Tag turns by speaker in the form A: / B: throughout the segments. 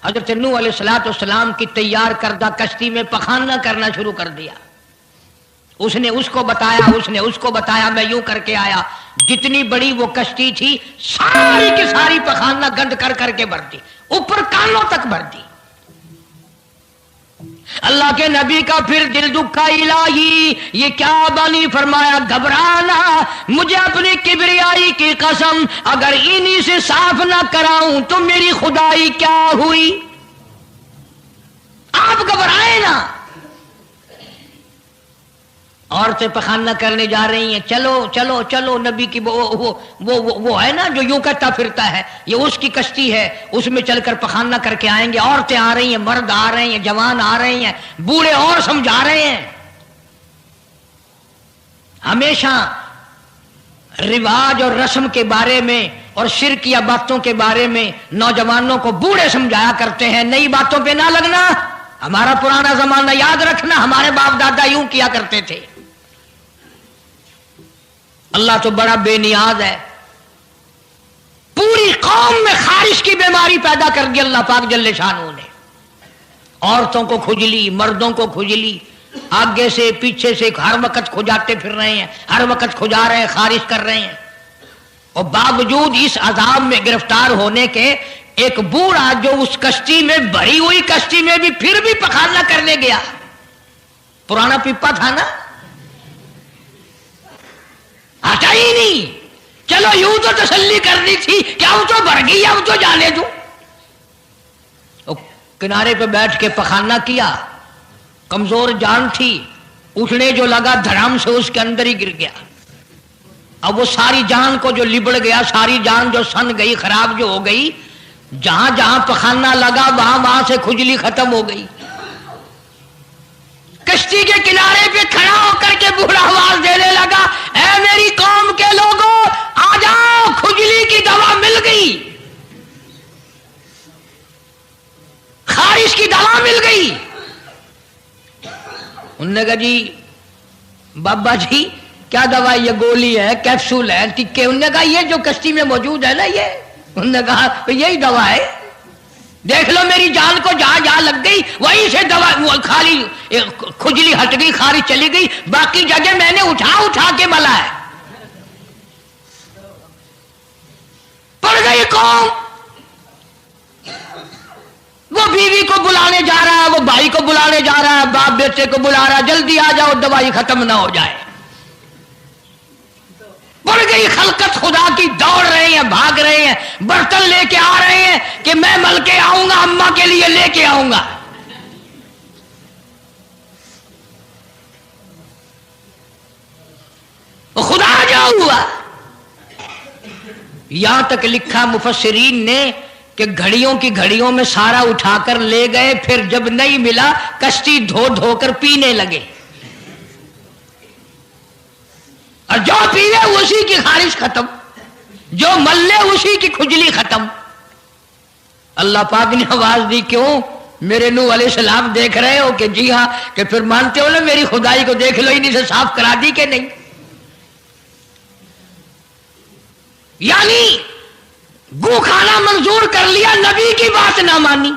A: حضرت نوح علیہ السلام کی تیار کردہ کشتی میں پخانہ کرنا شروع کر دیا. اس نے اس کو بتایا، اس نے اس کو بتایا، میں یوں کر کے آیا. جتنی بڑی وہ کشتی تھی ساری کی ساری پخانہ گند کر کر کے بھر دی، اوپر کانوں تک بھر دی. اللہ کے نبی کا پھر دل دکھا، الہی یہ کیا بانی؟ فرمایا گھبرانا، مجھے اپنی کبریائی کی قسم اگر انہی سے صاف نہ کراؤں تو میری خدائی کیا ہوئی؟ آپ گھبرائے نا. عورتیں پخانہ کرنے جا رہی ہیں، چلو چلو چلو. نبی کی وہ ہے نا جو یوں کہتا پھرتا ہے، یہ اس کی کشتی ہے، اس میں چل کر پخانہ کر کے آئیں گے. عورتیں آ رہی ہیں، مرد آ رہے ہیں، جوان آ رہے ہیں، بوڑھے اور سمجھا رہے ہیں. ہمیشہ رواج اور رسم کے بارے میں اور شرک یا باتوں کے بارے میں نوجوانوں کو بوڑھے سمجھایا کرتے ہیں. نئی باتوں پہ نہ لگنا، ہمارا پرانا زمانہ یاد رکھنا، ہمارے باپ دادا یوں کیا کرتے تھے. اللہ تو بڑا بے نیاز ہے. پوری قوم میں خارش کی بیماری پیدا کر دی اللہ پاک جل شانہ نے. عورتوں کو کھجلی، مردوں کو کھجلی، آگے سے پیچھے سے ہر وقت کھجاتے پھر رہے ہیں، ہر وقت کھجا رہے ہیں، خارش کر رہے ہیں. اور باوجود اس عذاب میں گرفتار ہونے کے ایک بوڑھا جو اس کشتی میں بھری ہوئی کشتی میں بھی پھر بھی پخانہ کرنے گیا. پرانا پیپا تھا نا، ہٹا ہی نہیں. چلو یوں تو تسلی کرنی تھی کہ اب تو بھر گئی، اب تو جانے دوں. کنارے پہ بیٹھ کے پخانہ کیا. کمزور جان تھی، اٹھنے جو لگا دھڑام سے اس کے اندر ہی گر گیا. اب وہ ساری جان کو جو لبڑ گیا، ساری جان جو سن گئی، خراب جو ہو گئی، جہاں جہاں پخانہ لگا وہاں سے کھجلی ختم ہو گئی. کشتی کے کنارے پہ کھڑا ہو کر کے بوڑھا آواز دینے لگا، اے میری قوم کے لوگوں آ جاؤ، کھجلی کی دوا مل گئی، خارش کی دوا مل گئی. انہوں نے کہا جی بابا جی کیا دوا؟ یہ گولی ہے، کیپسول ہے، ٹکے؟ انہوں نے کہا یہ جو کشتی میں موجود ہے نا یہ. انہوں نے کہا یہی دوا ہے، دیکھ لو میری جان کو جہاں جہاں لگ گئی وہیں سے دوا خالی کھجلی ہٹ گئی، خارش چلی گئی، باقی جگہ میں نے اٹھا اٹھا کے ملا ہے. پڑ گئی قوم. وہ بیوی کو بلانے جا رہا ہے، وہ بھائی کو بلانے جا رہا ہے، باپ بیٹے کو بلا رہا ہے، جلدی آ جاؤ دوائی ختم نہ ہو جائے. پڑ گئی خلقت خدا کی، دوڑ رہے ہیں، بھاگ رہے ہیں، برتن لے کے آ رہے ہیں کہ میں مل کے آؤں گا، اماں کے لیے لے کے آؤں گا. خدا جو ہوا. یہاں تک لکھا مفسرین نے کہ گھڑیوں کی گھڑیوں میں سارا اٹھا کر لے گئے، پھر جب نہیں ملا کشتی دھو دھو کر پینے لگے، اور جو پیے اسی کی خارش ختم، جو ملے اسی کی کھجلی ختم. اللہ پاک نے آواز دی، کیوں میرے نوح علیہ السلام دیکھ رہے ہو؟ کہ جی ہاں. کہ پھر مانتے ہو نا میری خدائی کو؟ دیکھ لو انہیں سے صاف کرا دی کہ نہیں. یعنی گو کھانا منظور کر لیا، نبی کی بات نہ مانی،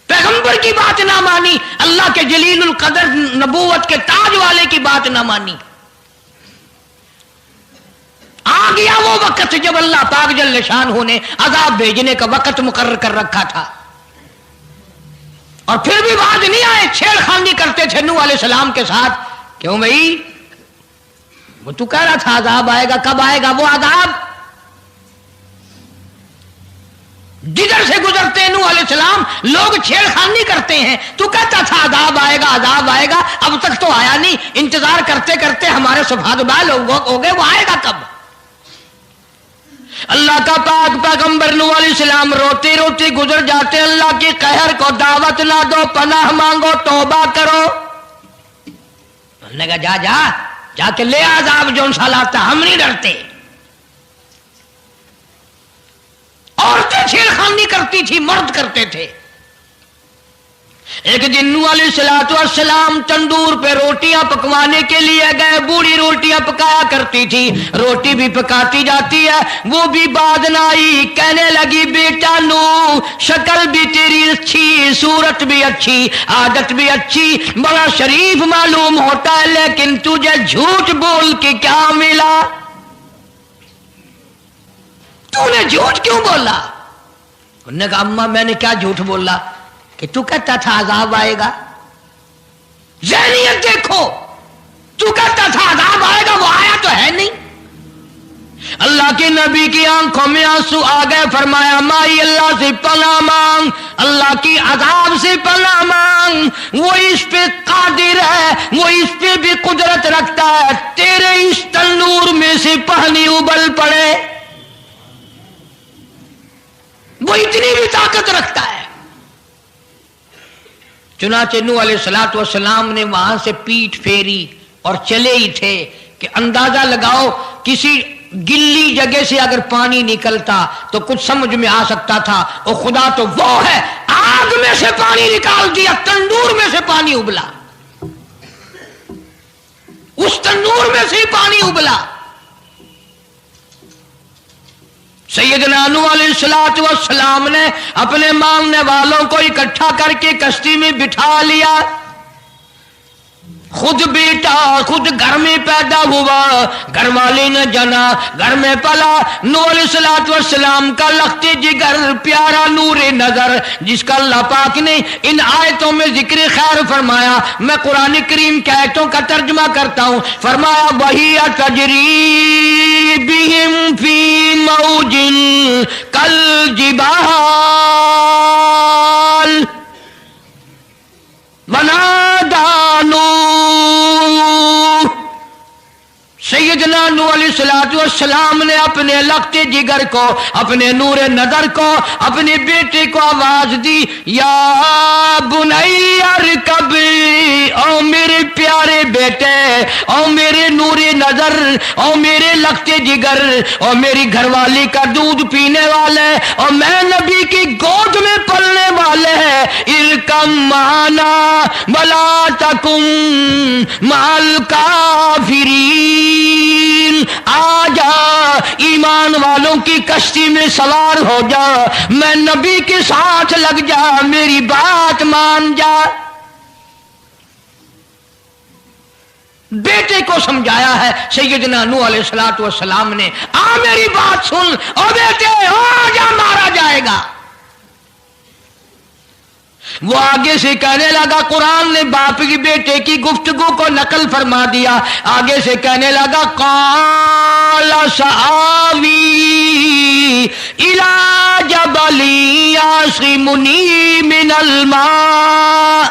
A: پیغمبر کی بات نہ مانی، اللہ کے جلیل القدر نبوت کے تاج والے کی بات نہ مانی. آ گیا وہ وقت جب اللہ پاک جل شانہ نے عذاب بھیجنے کا وقت مقرر کر رکھا تھا، اور پھر بھی باز نہیں آئے. چھیڑ خانی کرتے تھے نوح علیہ السلام کے ساتھ. کیوں بھائی؟ وہ تو کہہ رہا تھا عذاب آئے گا، کب آئے گا وہ عذاب؟ جدھر سے گزرتے ہیں نوح علیہ السلام لوگ چھیڑ خانی کرتے ہیں. تو کہتا تھا عذاب آئے گا، عذاب آئے گا، اب تک تو آیا نہیں. انتظار کرتے کرتے ہمارے سبحان بال ہو گئے، وہ آئے گا کب؟ اللہ کا پاک پیغمبر نوح علیہ السلام روتی روتی گزر جاتے. اللہ کی قہر کو دعوت نہ دو، پناہ مانگو، توبہ کرو. انہوں نے کہا جا جا جا کے لے عذاب جو سا لاتا، ہم نہیں ڈرتے. عورتیں چھیڑ خانی کرتی تھی، مرد کرتے تھے. ایک دن نوح علیہ الصلوۃ والسلام تندور پہ روٹیاں پکوانے کے لیے گئے. بوڑھی روٹیاں پکایا کرتی تھی, روٹی بھی پکاتی جاتی ہے, وہ بھی بعد نہ آئی. کہنے لگی بیٹا نوح, شکل بھی تیری اچھی, صورت بھی اچھی, عادت بھی اچھی, بڑا شریف معلوم ہوتا ہے, لیکن تجھے جھوٹ بول کے کیا ملا؟ تو نے جھوٹ کیوں بولا؟ انہوں نے کہا اماں میں نے کیا جھوٹ بولا کہ تو کہتا تھا عذاب آئے گا. ذہنیت دیکھو, تو کہتا تھا عذاب آئے گا, وہ آیا تو ہے نہیں. اللہ کے نبی کی آنکھوں میں آنسو آ گئے. فرمایا مائی اللہ سے پناہ مانگ, اللہ کی عذاب سے پناہ مانگ, وہ اس پہ قادر ہے, وہ اس پہ بھی قدرت رکھتا ہے. تیرے اس تنور میں سے پانی ابل پڑے, وہ اتنی بھی طاقت رکھتا ہے. چنانچہ نوح علیہ الصلوۃ والسلام نے وہاں سے پیٹھ پھیری اور چلے ہی تھے کہ اندازہ لگاؤ کسی گلی جگہ سے اگر پانی نکلتا تو کچھ سمجھ میں آ سکتا تھا. اور خدا تو وہ ہے, آگ میں سے پانی نکال دیا, تندور میں سے پانی ابلا, اس تندور میں سے پانی ابلا. سیدنا نوح علیہ الصلوۃ والسلام نے اپنے ماننے والوں کو اکٹھا کر کے کشتی میں بٹھا لیا. خود بیٹا خود گھر میں پیدا ہوا, گھر والے نے جنا, گھر میں پلا. نوح علیہ الصلوۃ والسلام کا لخت جگر, پیارا نور نظر, جس کا اللہ پاک نے ان آیتوں میں ذکر خیر فرمایا. میں قرآن کریم کی آیتوں کا ترجمہ کرتا ہوں. فرمایا وہی تجری بہم فی موج کالجبال ونادى نوح. سیدنا نوح علیہ الصلوۃ والسلام نے اپنے لخت جگر کو, اپنے نور نظر کو, اپنے بیٹے کو آواز دی, یا بنی ارکب, او میرے پیارے بیٹے, او میرے نور نظر, او میرے لخت جگر, او میری گھر والی کا دودھ پینے والے, اور میں نبی کی گود میں پلنے والے ہیں, ارکم معنا ولا تکن مع الکافرین. آ جا, ایمان والوں کی کشتی میں سوار ہو جا, میں نبی کے ساتھ لگ جا, میری بات مان جا. بیٹے کو سمجھایا ہے سیدنا نوح علیہ الصلوۃ والسلام نے, آ میری بات سن, او بیٹے آ جا, مارا جائے گا. وہ آگے سے کہنے لگا, قرآن نے باپ کی بیٹے کی گفتگو کو نقل فرما دیا. آگے سے کہنے لگا قال سآوی الی جبل یعصمنی من الماء.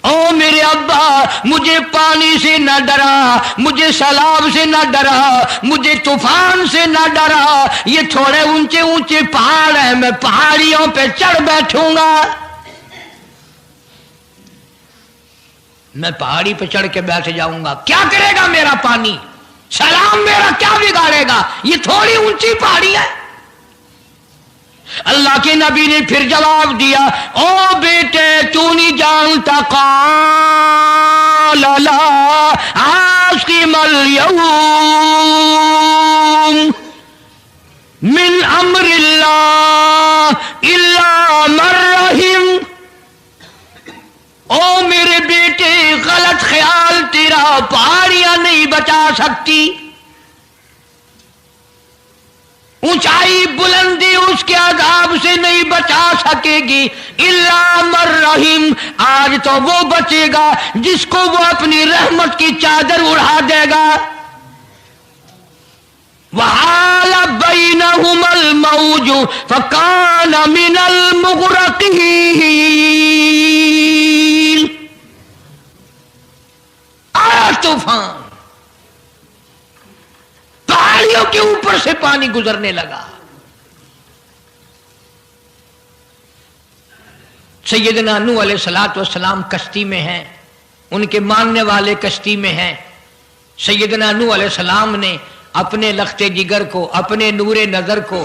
A: او میرے ابا, مجھے پانی سے نہ ڈرا, مجھے سیلاب سے نہ ڈرا, مجھے طوفان سے نہ ڈرا. یہ تھوڑے اونچے اونچے پہاڑ ہیں, میں پہاڑیوں پہ چڑھ بیٹھوں گا, میں پہاڑی پہ چڑھ کے بیٹھ جاؤں گا. کیا کرے گا میرا پانی, سیلاب میرا کیا بگاڑے گا, یہ تھوڑی اونچی پہاڑی ہے. اللہ کے نبی نے پھر جواب دیا, او بیٹے تو نہیں جانتا, قال لا عاصم اليوم من امر اللہ الا من رحم. او میرے بیٹے غلط خیال تیرا, پہاڑیاں نہیں بچا سکتی, اونچائی بلندی اس کے عذاب سے نہیں بچا سکے گی, الا من رحم. آج تو وہ بچے گا جس کو وہ اپنی رحمت کی چادر اڑا دے گا. وحال بینہم الموج فکان من المغرقین. آیا طوفان, پہاڑیوں کے اوپر سے پانی گزرنے لگا. سیدنا نوح علیہ الصلوۃ والسلام کشتی میں ہیں, ان کے ماننے والے کشتی میں ہیں. سیدنا نوح علیہ السلام نے اپنے لخت جگر کو, اپنے نور نظر کو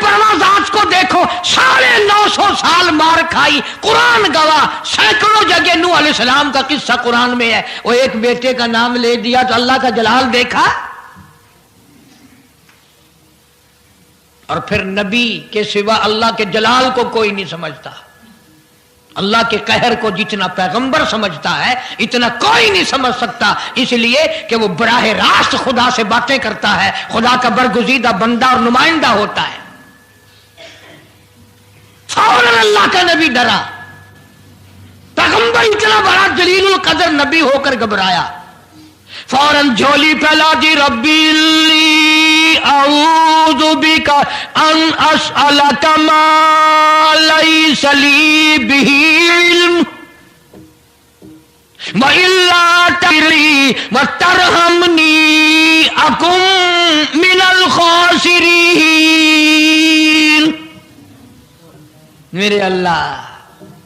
A: پرواہ ذات کو دیکھو، 950 سال مار کھائی، قرآن گواہ، سینکڑوں جگہ نوح علیہ السلام کا قصہ قرآن میں ہے، وہ ایک بیٹے کا نام لے دیا تو اللہ کا جلال دیکھا۔ اور پھر نبی کے سوا اللہ کے جلال کو کوئی نہیں سمجھتا، اللہ کے قہر کو جتنا پیغمبر سمجھتا ہے اتنا کوئی نہیں سمجھ سکتا، اس لیے کہ وہ براہ راست خدا سے باتیں کرتا ہے، خدا کا برگزیدہ بندہ اور نمائندہ ہوتا ہے۔ فوراً اللہ کا نبی ڈرا، پیغمبر اتنا بڑا جلیل القدر نبی ہو کر گھبرایا، فوراً جھولی پھیلا دی، ربی لی اعوذ بک ان اسألک ما لیس لی بہ علم وإلا تغفر وترحمنی اکن من الخاسرین۔ میرے اللہ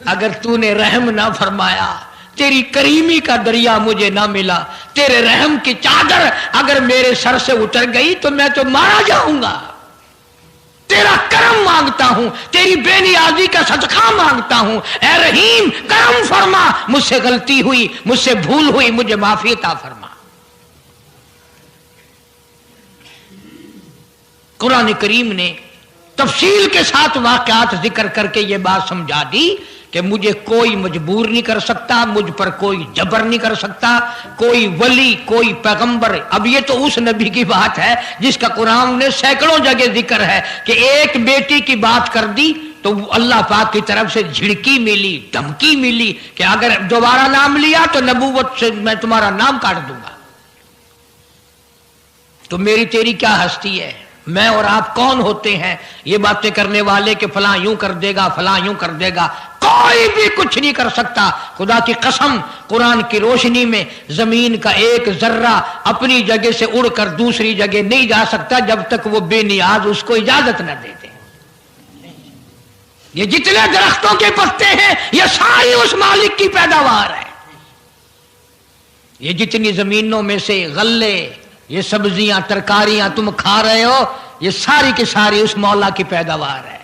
A: اگر تو نے رحم نہ فرمایا، تیری کریمی کا دریا مجھے نہ ملا، تیرے رحم کی چادر اگر میرے سر سے اتر گئی تو میں تو مارا جاؤں گا۔ تیرا کرم مانگتا ہوں، تیری بے نیازی کا صدقہ مانگتا ہوں، اے رحیم کرم فرما، مجھ سے غلطی ہوئی، مجھ سے بھول ہوئی، مجھے معافی عطا فرما۔ قرآن کریم نے تفصیل کے ساتھ واقعات ذکر کر کے یہ بات سمجھا دی کہ مجھے کوئی مجبور نہیں کر سکتا، مجھ پر کوئی جبر نہیں کر سکتا، کوئی ولی، کوئی پیغمبر۔ اب یہ تو اس نبی کی بات ہے جس کا قرآن نے سینکڑوں جگہ ذکر ہے کہ ایک بیٹی کی بات کر دی تو اللہ پاک کی طرف سے جھڑکی ملی، دھمکی ملی کہ اگر دوبارہ نام لیا تو نبوت سے میں تمہارا نام کاٹ دوں گا۔ تو میری تیری کیا ہستی ہے؟ میں اور آپ کون ہوتے ہیں یہ باتیں کرنے والے کہ فلاں یوں کر دے گا، فلاں یوں کر دے گا؟ کوئی بھی کچھ نہیں کر سکتا۔ خدا کی قسم قرآن کی روشنی میں زمین کا ایک ذرہ اپنی جگہ سے اڑ کر دوسری جگہ نہیں جا سکتا جب تک وہ بے نیاز اس کو اجازت نہ دے دے۔ یہ جتنے درختوں کے پتے ہیں یہ ساری اس مالک کی پیداوار ہے۔ یہ جتنی زمینوں میں سے غلے، یہ سبزیاں، ترکاریاں تم کھا رہے ہو، یہ ساری کی ساری اس مولا کی پیداوار ہے۔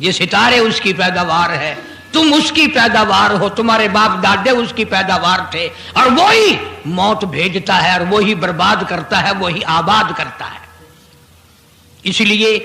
A: یہ ستارے اس کی پیداوار ہے، تم اس کی پیداوار ہو، تمہارے باپ دادے اس کی پیداوار تھے، اور وہی موت بھیجتا ہے اور وہی برباد کرتا ہے، وہی آباد کرتا ہے۔ اس لیے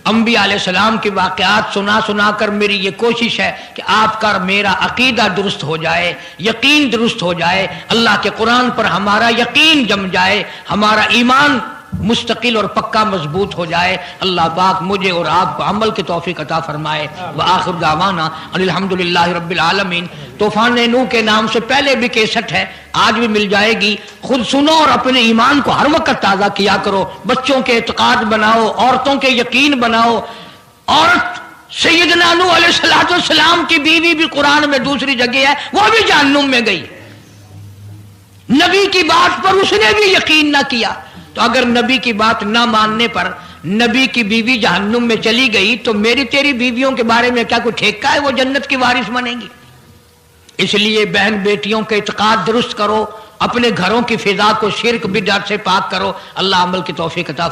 A: انبیاء علیہ السلام کے واقعات سنا سنا کر میری یہ کوشش ہے کہ آپ کا اور میرا عقیدہ درست ہو جائے، یقین درست ہو جائے، اللہ کے قرآن پر ہمارا یقین جم جائے، ہمارا ایمان مستقل اور پکا مضبوط ہو جائے۔ اللہ پاک مجھے اور آپ کو عمل کی توفیق عطا فرمائے۔ وآخر دعوانا ان الحمدللہ رب العالمین۔ طوفان نوح کے نام سے پہلے بھی کیسٹ ہے، آج بھی مل جائے گی، خود سنو اور اپنے ایمان کو ہر وقت تازہ کیا کرو، بچوں کے اعتقاد بناؤ، عورتوں کے یقین بناؤ۔ عورت سیدنا نوح علیہ السلام کی بیوی بھی قرآن میں دوسری جگہ ہے، وہ بھی جہنم میں گئی، نبی کی بات پر اس نے بھی یقین نہ کیا۔ تو اگر نبی کی بات نہ ماننے پر نبی کی بیوی جہنم میں چلی گئی تو میری تیری بیویوں کے بارے میں کیا کوئی ٹھیکہ ہے وہ جنت کی وارث بنیں گی؟ اس لیے بہن بیٹیوں کے اعتقاد درست کرو، اپنے گھروں کی فضا کو شرک بدعت سے پاک کرو۔ اللہ عمل کی توفیق عطا